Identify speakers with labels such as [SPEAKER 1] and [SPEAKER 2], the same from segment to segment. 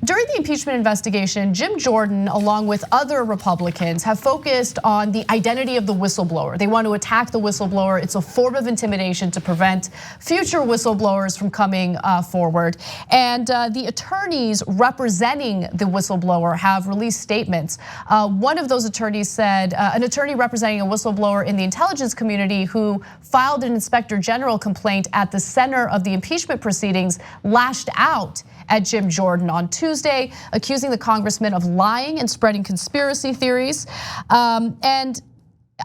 [SPEAKER 1] during the impeachment investigation, Jim Jordan, along with other Republicans, have focused on the identity of the whistleblower. They want to attack the whistleblower. It's a form of intimidation to prevent future whistleblowers from coming forward. And the attorneys representing the whistleblower have released statements. One of those attorneys said, an attorney representing a whistleblower in the intelligence community who filed an inspector general complaint at the center of the impeachment proceedings lashed out at Jim Jordan on Tuesday, accusing the congressman of lying and spreading conspiracy theories. And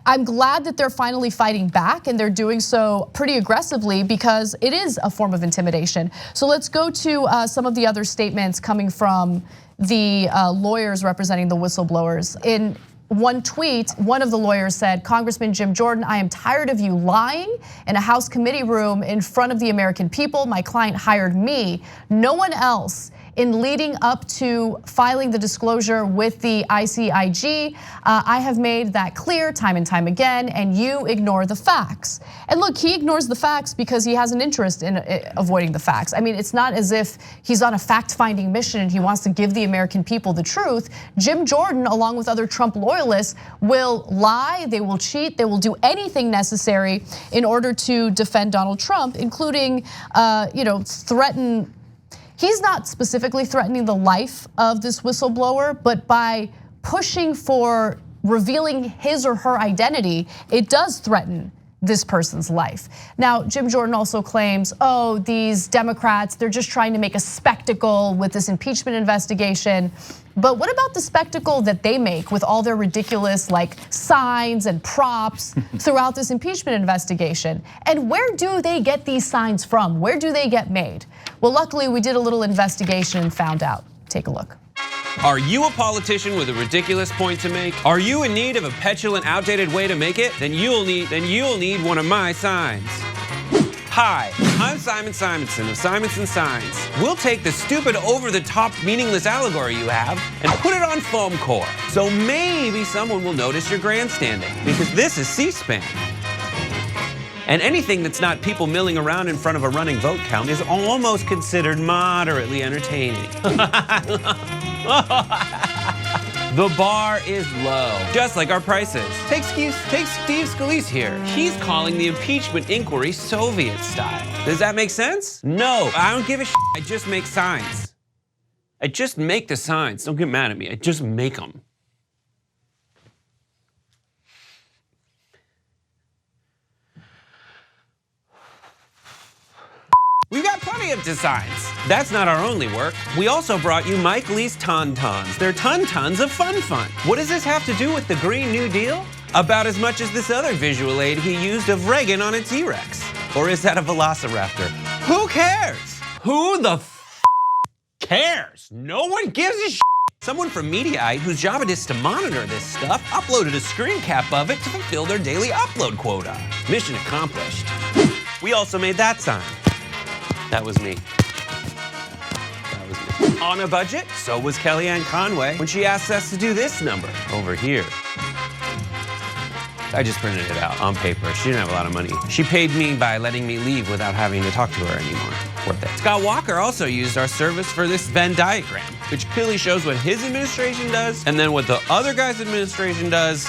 [SPEAKER 1] I'm glad that they're finally fighting back, and they're doing so pretty aggressively because it is a form of intimidation. So let's go to some of the other statements coming from the lawyers representing the whistleblowers. In one tweet, one of the lawyers said, Congressman Jim Jordan, I am tired of you lying in a House committee room in front of the American people. My client hired me, no one else. In leading up to filing the disclosure with the ICIG, I have made that clear time and time again, and you ignore the facts. And look, he ignores the facts because he has an interest in avoiding the facts. I mean, it's not as if he's on a fact-finding mission and he wants to give the American people the truth. Jim Jordan, along with other Trump loyalists, will lie, they will cheat, they will do anything necessary in order to defend Donald Trump, including threaten. He's not specifically threatening the life of this whistleblower, but by pushing for revealing his or her identity, it does threaten this person's life. Now, Jim Jordan also claims, these Democrats, they're just trying to make a spectacle with this impeachment investigation. But what about the spectacle that they make with all their ridiculous signs and props throughout this impeachment investigation? And where do they get these signs from? Where do they get made? Well, luckily we did a little investigation and found out. Take a look.
[SPEAKER 2] Are you a politician with a ridiculous point to make? Are you in need of a petulant, outdated way to make it? Then you'll need one of my signs. Hi, I'm Simon Simonson of Simonson Signs. We'll take the stupid, over-the-top, meaningless allegory you have and put it on foam core. So maybe someone will notice your grandstanding, because this is C-SPAN. And anything that's not people milling around in front of a running vote count is almost considered moderately entertaining. The bar is low, just like our prices. Take Steve Scalise here. He's calling the impeachment inquiry Soviet style. Does that make sense? No, I don't give a shit. I just make signs. I just make the signs. Don't get mad at me. I just make them. We've got plenty of designs. That's not our only work. We also brought you Mike Lee's Tauntauns. They're tons of fun. What does this have to do with the Green New Deal? About as much as this other visual aid he used of Reagan on a T-Rex. Or is that a velociraptor? Who cares? Who the cares? No one gives a shit. Someone from Mediaite, whose job it is to monitor this stuff, uploaded a screen cap of it to fulfill their daily upload quota. Mission accomplished. We also made that sign. That was me. On a budget, so was Kellyanne Conway when she asked us to do this number over here. I just printed it out on paper. She didn't have a lot of money. She paid me by letting me leave without having to talk to her anymore. Worth it. Scott Walker also used our service for this Venn diagram, which clearly shows what his administration does and then what the other guy's administration does.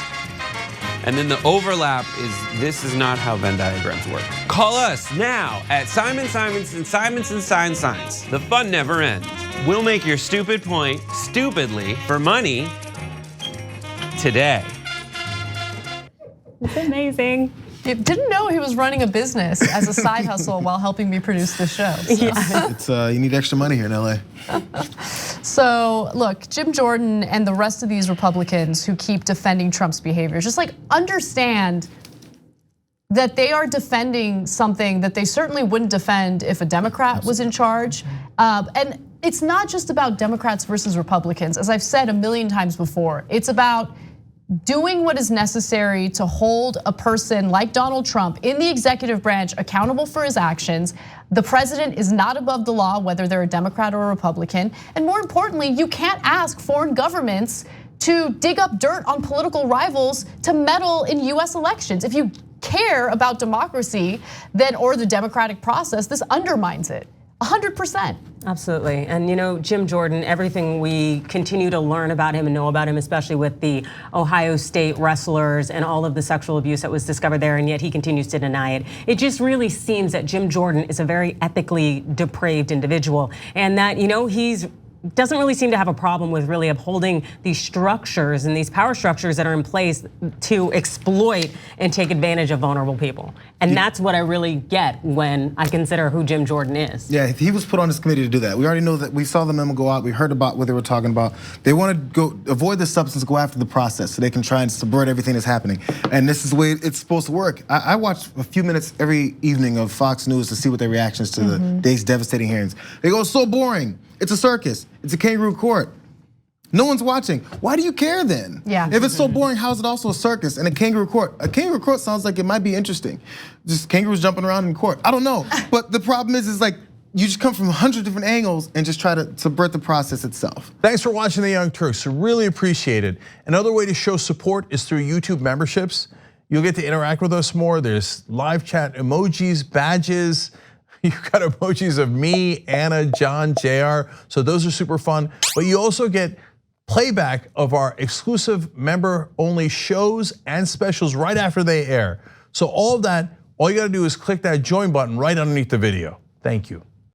[SPEAKER 2] And then the overlap is, this is not how Venn diagrams work. Call us now at Simonson Signs. The fun never ends. We'll make your stupid point stupidly for money today.
[SPEAKER 3] It's amazing.
[SPEAKER 1] You didn't know he was running a business as a side hustle while helping me produce the show. So.
[SPEAKER 3] Yeah.
[SPEAKER 4] It's you need extra money here in LA.
[SPEAKER 1] So look, Jim Jordan and the rest of these Republicans who keep defending Trump's behavior, just understand that they are defending something that they certainly wouldn't defend if a Democrat was in charge. And it's not just about Democrats versus Republicans. As I've said a million times before, it's about doing what is necessary to hold a person like Donald Trump in the executive branch accountable for his actions. The president is not above the law, whether they're a Democrat or a Republican. And more importantly, you can't ask foreign governments to dig up dirt on political rivals to meddle in US elections. If you care about democracy, then or the democratic process, this undermines it 100%.
[SPEAKER 3] Absolutely, and you know, Jim Jordan, everything we continue to learn about him and know about him, especially with the Ohio State wrestlers and all of the sexual abuse that was discovered there, and yet he continues to deny it. It just really seems that Jim Jordan is a very ethically depraved individual, and that, you know, he's doesn't really seem to have a problem with really upholding these structures and these power structures that are in place to exploit and take advantage of vulnerable people. And that's what I really get when I consider who Jim Jordan is.
[SPEAKER 4] Yeah, he was put on this committee to do that. We already know that. We saw the memo go out. We heard about what they were talking about. They want to avoid the substance, go after the process, so they can try and subvert everything that's happening. And this is the way it's supposed to work. I watch a few minutes every evening of Fox News to see what their reactions to the day's devastating hearings. They go, so boring. It's a circus. It's a kangaroo court. No one's watching. Why do you care then?
[SPEAKER 1] Yeah.
[SPEAKER 4] If it's so boring, how is it also a circus and a kangaroo court? A kangaroo court sounds like it might be interesting. Just kangaroos jumping around in court. I don't know. But the problem is like, you just come from 100 different angles and just try to subvert the process itself.
[SPEAKER 5] Thanks for watching the Young Turks. Really appreciate it. Another way to show support is through YouTube memberships. You'll get to interact with us more. There's live chat emojis, badges. You've got emojis of me, Anna, John, Jayar. So those are super fun. But you also get playback of our exclusive member-only shows and specials right after they air. So all of that, all you gotta do is click that join button right underneath the video. Thank you.